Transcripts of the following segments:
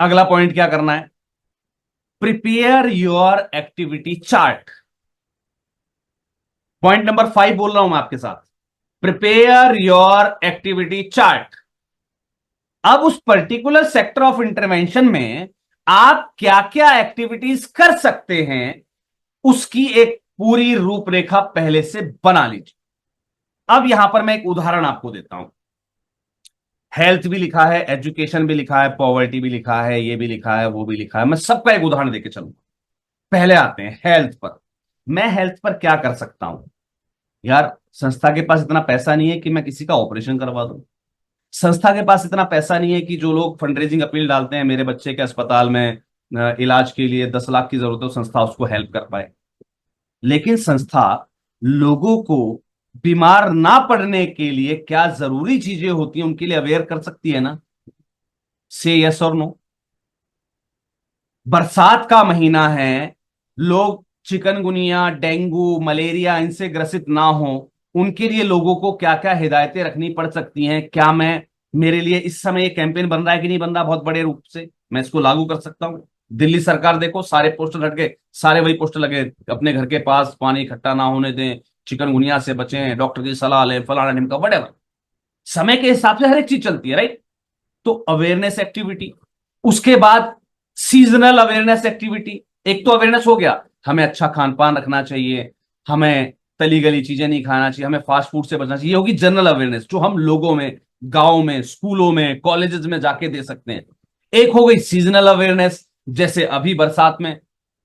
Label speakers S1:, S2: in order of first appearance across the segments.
S1: अगला पॉइंट क्या करना है? Prepare your activity chart. Point number 5 बोल रहा हूं मैं आपके साथ। Prepare your activity chart. अब उस पर्टिकुलर सेक्टर ऑफ इंटरवेंशन में आप क्या क्या एक्टिविटीज कर सकते हैं, उसकी एक पूरी रूपरेखा पहले से बना लीजिए। अब यहां पर मैं एक उदाहरण आपको देता हूं। हेल्थ भी लिखा है, एजुकेशन भी लिखा है, पॉवर्टी भी लिखा है, ये भी लिखा है, वो भी लिखा है। मैं सबका एक उदाहरण देके चलूंगा। पहले आते हैं हेल्थ पर। मैं हेल्थ पर क्या कर सकता हूं? यार, संस्था के पास इतना पैसा नहीं है कि मैं किसी का ऑपरेशन करवा दूं। संस्था के पास इतना पैसा नहीं है कि जो लोग फंडरेजिंग अपील डालते हैं, मेरे बच्चे के अस्पताल में इलाज के लिए 10 लाख की जरूरत है, तो संस्था उसको हेल्प कर पाए। लेकिन संस्था लोगों को बीमार ना पड़ने के लिए क्या जरूरी चीजें होती हैं उनके लिए अवेयर कर सकती है ना? से यस और नो। बरसात का महीना है, लोग चिकनगुनिया, डेंगू, मलेरिया इनसे ग्रसित ना हो, उनके लिए लोगों को क्या क्या हिदायतें रखनी पड़ सकती हैं? क्या मैं, मेरे लिए इस समय ये कैंपेन बन रहा है कि नहीं बन रहा बहुत बड़े रूप से, मैं इसको लागू कर सकता हूं। दिल्ली सरकार देखो, सारे पोस्टर हट गए, सारे वही पोस्टर लगे, अपने घर के पास पानी इकट्ठा ना होने दें, चिकनगुनिया से बचें, डॉक्टर की सलाह लें, फलाना ढिमका वटेवर। समय के हिसाब से हर एक चीज चलती है, राइट? तो अवेयरनेस एक्टिविटी। उसके बाद सीजनल अवेयरनेस एक्टिविटी। एक तो अवेयरनेस हो गया, हमें अच्छा खान पान रखना चाहिए, हमें तली गली चीजें नहीं खाना चाहिए, हमें फास्ट फूड से बचना चाहिए। ये होगी जनरल अवेयरनेस जो हम लोगों में, गांव में, स्कूलों में, कॉलेजेस में जाके दे सकते हैं। एक हो गई सीजनल अवेयरनेस, जैसे अभी बरसात में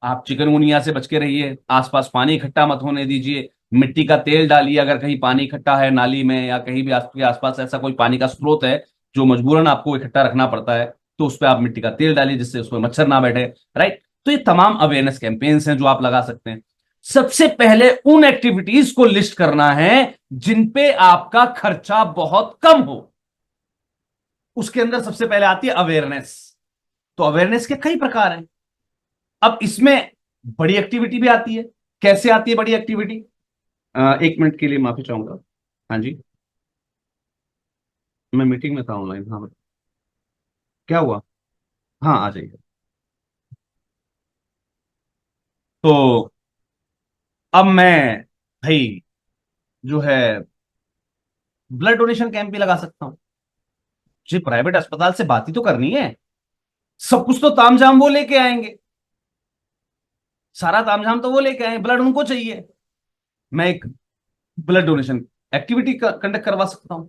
S1: आप चिकनगुनिया से बच के रहिए, आसपास पानी इकट्ठा मत होने दीजिए, मिट्टी का तेल डालिए। अगर कहीं पानी इकट्ठा है नाली में या कहीं भी आपके आसपास ऐसा कोई पानी का स्रोत है जो मजबूरन आपको इकट्ठा रखना पड़ता है, तो उस पर आप मिट्टी का तेल डालिए जिससे उसमें मच्छर ना बैठे। राइट? तो ये तमाम अवेयरनेस कैंपेन्स हैं जो आप लगा सकते हैं। सबसे पहले उन एक्टिविटीज को लिस्ट करना है जिन पे आपका खर्चा बहुत कम हो। उसके अंदर सबसे पहले आती है अवेयरनेस। तो अवेयरनेस के कई प्रकार हैं। अब इसमें बड़ी एक्टिविटी भी आती है। कैसे आती है बड़ी एक्टिविटी? 1 मिनट के लिए माफी चाहूंगा। हाँ जी, मैं मीटिंग में था ऑनलाइन। हाँ, क्या हुआ? हाँ, आ जाइए। तो अब मैं, भाई, जो है, ब्लड डोनेशन कैंप भी लगा सकता हूं। जी, प्राइवेट अस्पताल से बात ही तो करनी है। सब कुछ तो तामझाम वो लेके आएंगे, सारा तामझाम तो वो लेके आए, ब्लड उनको चाहिए। मैं एक ब्लड डोनेशन एक्टिविटी कंडक्ट करवा सकता हूं,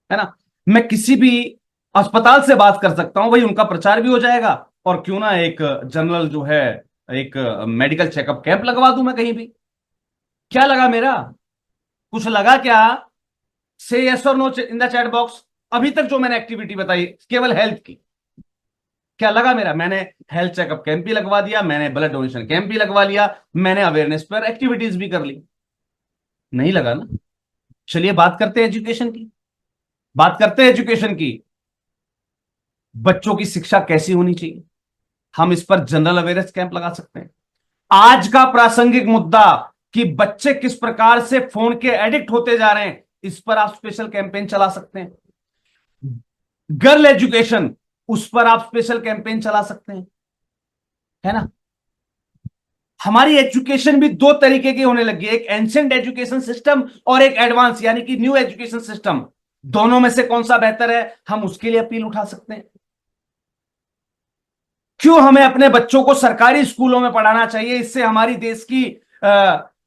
S1: है ना? मैं किसी भी अस्पताल से बात कर सकता हूं, भाई उनका प्रचार भी हो जाएगा। और क्यों ना एक जनरल जो है, एक मेडिकल चेकअप कैंप लगवा दूं मैं कहीं भी। क्या लगा मेरा? कुछ लगा क्या? से यस और no in the chat box. अभी तक जो मैंने एक्टिविटी बताई केवल हेल्थ की, क्या लगा मेरा? मैंने हेल्थ चेकअप कैंप भी लगवा दिया, मैंने ब्लड डोनेशन कैंप भी लगवा लिया, मैंने अवेयरनेस पर एक्टिविटीज भी कर ली। नहीं लगा ना? चलिए बात करते हैं एजुकेशन की। बात करते हैं एजुकेशन की। बच्चों की शिक्षा कैसी होनी चाहिए, हम इस पर जनरल अवेयरनेस कैंप लगा सकते हैं। आज का प्रासंगिक मुद्दा कि बच्चे किस प्रकार से फोन के एडिक्ट होते जा रहे हैं, इस पर आप स्पेशल कैंपेन चला सकते हैं। गर्ल एजुकेशन, उस पर आप स्पेशल कैंपेन चला सकते हैं, है ना? हमारी एजुकेशन भी दो तरीके की होने लगी है, एक एंशिएंट एजुकेशन सिस्टम और एक एडवांस यानी कि न्यू एजुकेशन सिस्टम। दोनों में से कौन सा बेहतर है, हम उसके लिए अपील उठा सकते हैं। क्यों हमें अपने बच्चों को सरकारी स्कूलों में पढ़ाना चाहिए? इससे हमारी देश की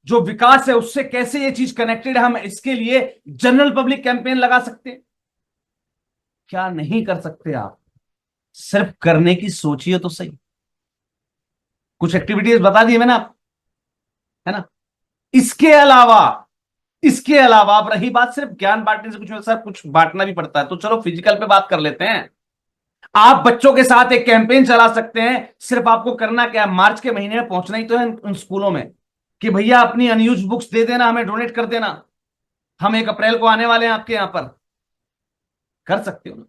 S1: जो विकास है उससे कैसे ये चीज कनेक्टेड है, हम इसके लिए जनरल पब्लिक कैंपेन लगा सकते हैं। क्या नहीं कर सकते आप? सिर्फ करने की सोचिए तो सही। कुछ एक्टिविटीज बता दी मैंने आप, है ना? इसके अलावा, इसके अलावा अब रही बात सिर्फ ज्ञान बांटने से, कुछ सर कुछ बांटना भी पड़ता है, तो चलो फिजिकल पे बात कर लेते हैं। आप बच्चों के साथ एक कैंपेन चला सकते हैं। सिर्फ आपको करना क्या है, मार्च के महीने में पहुंचना ही तो है उन स्कूलों में कि भैया अपनी अनयूज बुक्स दे देना, हमें डोनेट कर देना, हम 1 अप्रैल को आने वाले हैं आपके यहां पर। कर सकते हो ना?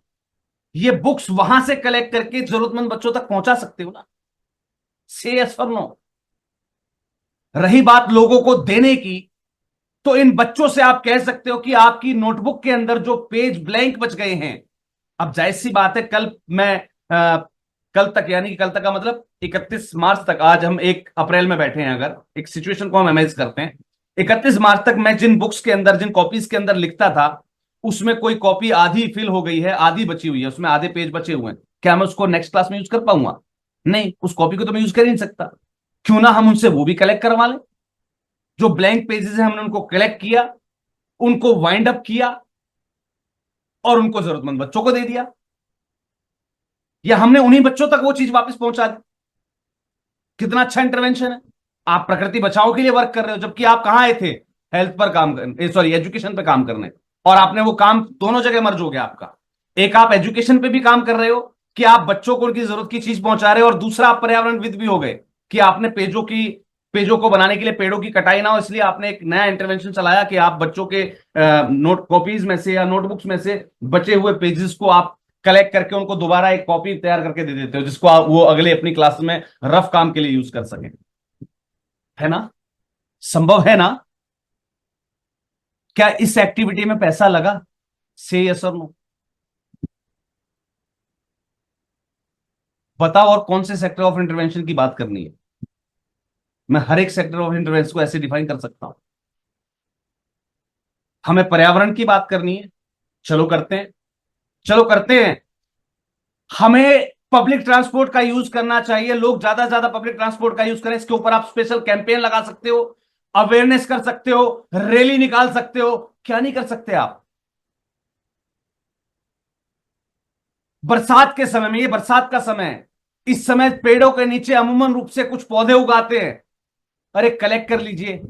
S1: ये बुक्स वहां से कलेक्ट करके जरूरतमंद बच्चों तक पहुंचा सकते हो ना? से यस और नो। रही बात लोगों को देने की, तो इन बच्चों से आप कह सकते हो कि आपकी नोटबुक के अंदर जो पेज ब्लैंक बच गए हैं, अब जाहिर सी बात है, कल मैं कल तक, यानी कि कल तक का मतलब 31 मार्च तक, आज हम 1 अप्रैल में बैठे हैं, अगर एक सिचुएशन को हम इमेज करते हैं, 31 मार्च तक मैं जिन बुक्स के अंदर, जिन कॉपीज के अंदर लिखता था, उसमें कोई कॉपी आधी फिल हो गई है, आधी बची हुई है, उसमें आधे पेज बचे हुए हैं, क्या मैं उसको नेक्स्ट क्लास में यूज कर पाऊंगा? नहीं, उस कॉपी को तो मैं यूज कर ही नहीं सकता। क्यों ना हम उनसे वो भी कलेक्ट करवा लें। जो ब्लैंक पेजेस है हमने उनको कलेक्ट किया, उनको वाइंड अप किया और उनको जरूरतमंद बच्चों को दे दिया, या हमने उन्हीं बच्चों तक वो चीज वापस पहुंचा दी। कितना अच्छा इंटरवेंशन है। आप प्रकृति बचाओ के लिए वर्क कर रहे हो, जबकि आप कहां आए थे? हेल्थ पर काम करने, सॉरी, एजुकेशन पे काम करने। और आपने वो काम दोनों जगह मर्ज हो गया आपका। एक आप एजुकेशन पे भी काम कर रहे हो कि आप बच्चों को उनकी जरूरत की चीज पहुंचा रहे हो, और दूसरा आप पर्यावरणविद भी हो गए कि आपने पेजों को बनाने के लिए पेड़ों की कटाई ना हो, इसलिए आपने एक नया इंटरवेंशन चलाया कि आप बच्चों के नोट कॉपीज में से या नोटबुक्स में से बचे हुए पेजेस को आप कलेक्ट करके उनको दोबारा एक कॉपी तैयार करके दे देते हो, जिसको आप वो अगले अपनी क्लास में रफ काम के लिए यूज कर सकें। है ना? संभव है ना? क्या इस एक्टिविटी में पैसा लगा? से यस और नो। बताओ, और कौन से सेक्टर ऑफ इंटरवेंशन की बात करनी है? मैं हर एक सेक्टर ऑफ इंटरवेंशन को ऐसे डिफाइन कर सकता हूं। हमें पर्यावरण की बात करनी है, चलो करते हैं, चलो करते हैं। हमें पब्लिक ट्रांसपोर्ट का यूज करना चाहिए, लोग ज्यादा से ज्यादा पब्लिक ट्रांसपोर्ट का यूज करें, इसके ऊपर आप स्पेशल कैंपेन लगा सकते हो, अवेयरनेस कर सकते हो, रैली निकाल सकते हो। क्या नहीं कर सकते आप? बरसात के समय में, ये बरसात का समय है, इस समय पेड़ों के नीचे अमूमन रूप से कुछ पौधे उगाते हैं। अरे कलेक्ट कर लीजिए,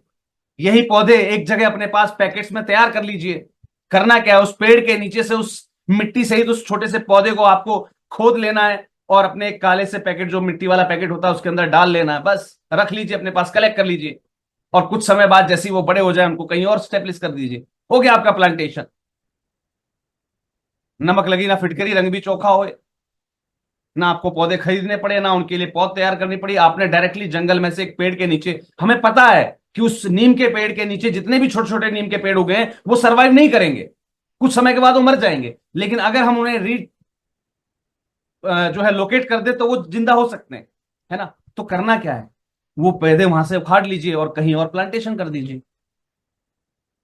S1: यही पौधे एक जगह अपने पास पैकेट्स में तैयार कर लीजिए। करना क्या है, उस पेड़ के नीचे से उस मिट्टी सहित उस छोटे से पौधे को आपको खोद लेना है, और अपने एक काले से पैकेट, जो मिट्टी वाला पैकेट होता है, उसके अंदर डाल लेना है, बस रख लीजिए अपने पास, कलेक्ट कर लीजिए। और कुछ समय बाद जैसे ही वो बड़े हो जाए, उनको कहीं और स्टेब्लिश कर दीजिए। हो गया आपका प्लांटेशन। नमक लगी ना फिटकरी, रंग भी चोखा हो। ना आपको पौधे खरीदने पड़े, ना उनके लिए पौध तैयार करनी पड़ी, आपने डायरेक्टली जंगल में से एक पेड़ के नीचे, हमें पता है कि उस नीम के पेड़ के नीचे जितने भी छोटे छोटे नीम के पेड़ उगे हैं, वो सर्वाइव नहीं करेंगे, कुछ समय के बाद वो मर जाएंगे। लेकिन अगर हम उन्हें जो है लोकेट कर दे, तो वो जिंदा हो सकते हैं। है ना? तो करना क्या है, वो पौधे वहां से उखाड़ लीजिए और कहीं और प्लांटेशन कर दीजिए।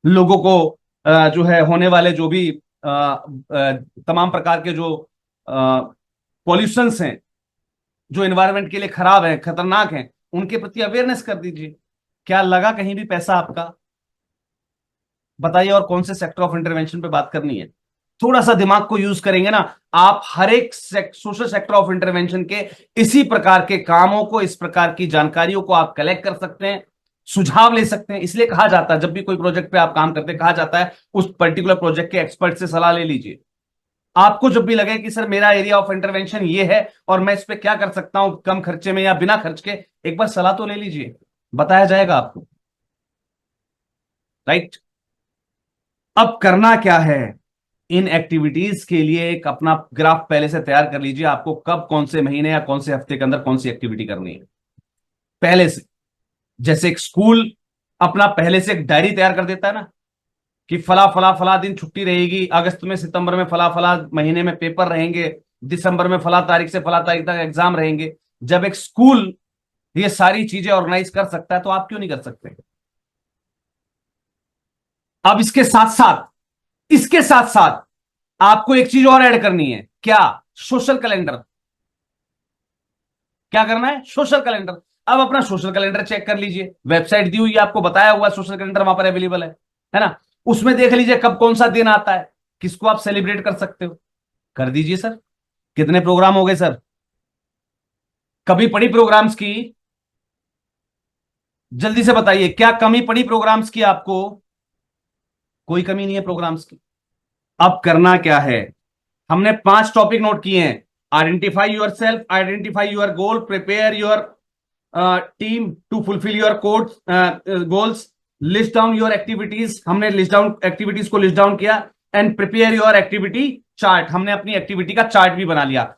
S1: लोगों को जो है होने वाले जो भी तमाम प्रकार के जो पॉल्यूशंस हैं, जो एनवायरनमेंट के लिए खराब है, खतरनाक है, उनके प्रति अवेयरनेस कर दीजिए। क्या लगा कहीं भी पैसा आपका? बताइए, और कौन से सेक्टर ऑफ इंटरवेंशन पे बात करनी है? थोड़ा सा दिमाग को यूज करेंगे ना, आप हर एक सोशल सेक्टर ऑफ इंटरवेंशन के इसी प्रकार के कामों को, इस प्रकार की जानकारियों को आप कलेक्ट कर सकते हैं, सुझाव ले सकते हैं। इसलिए कहा जाता है, जब भी कोई प्रोजेक्ट पे आप काम करते हैं, कहा जाता है उस पर्टिकुलर प्रोजेक्ट के एक्सपर्ट से सलाह ले लीजिए। आपको जब भी लगे कि सर मेरा एरिया ऑफ इंटरवेंशन ये है और मैं इस पे क्या कर सकता हूं कम खर्चे में या बिना खर्च के, एक बार सलाह तो ले लीजिए, बताया जाएगा आपको। राइट? अब करना क्या है, इन एक्टिविटीज के लिए एक अपना ग्राफ पहले से तैयार कर लीजिए, आपको कब, कौन से महीने या कौन से हफ्ते के अंदर कौन सी एक्टिविटी करनी है, पहले से। जैसे एक स्कूल अपना पहले से एक डायरी तैयार कर देता है ना, कि फला फला फला दिन छुट्टी रहेगी, अगस्त में, सितंबर में फला फला महीने में पेपर रहेंगे, दिसंबर में फला तारीख से फला तारीख तक एग्जाम रहेंगे। जब एक स्कूल ये सारी चीजें ऑर्गेनाइज कर सकता है, तो आप क्यों नहीं कर सकते? अब इसके साथ साथ आपको एक चीज और ऐड करनी है, क्या? Social calendar. क्या करना है? Social calendar. अब अपना सोशल कैलेंडर चेक कर लीजिए, वेबसाइट दी हुई है, आपको बताया हुआ सोशल कैलेंडर वहां पर अवेलेबल है ना? उसमें देख लीजिए कब कौन सा दिन आता है, किसको आप सेलिब्रेट कर सकते हो, कर दीजिए सर। कितने प्रोग्राम हो गए सर? कभी पड़ी प्रोग्राम्स की? जल्दी से बताइए, क्या कमी पड़ी प्रोग्राम्स की आपको? कोई कमी नहीं है प्रोग्राम्स की। अब करना क्या है, हमने 5 टॉपिक नोट किए हैं। Identify your self, identify your goal, prepare your team to fulfil your code goals, list down your activities, हमने लिस्ट डाउन एक्टिविटीज को लिस्ट डाउन किया, and prepare your activity chart, हमने अपनी एक्टिविटी का chart भी बना लिया।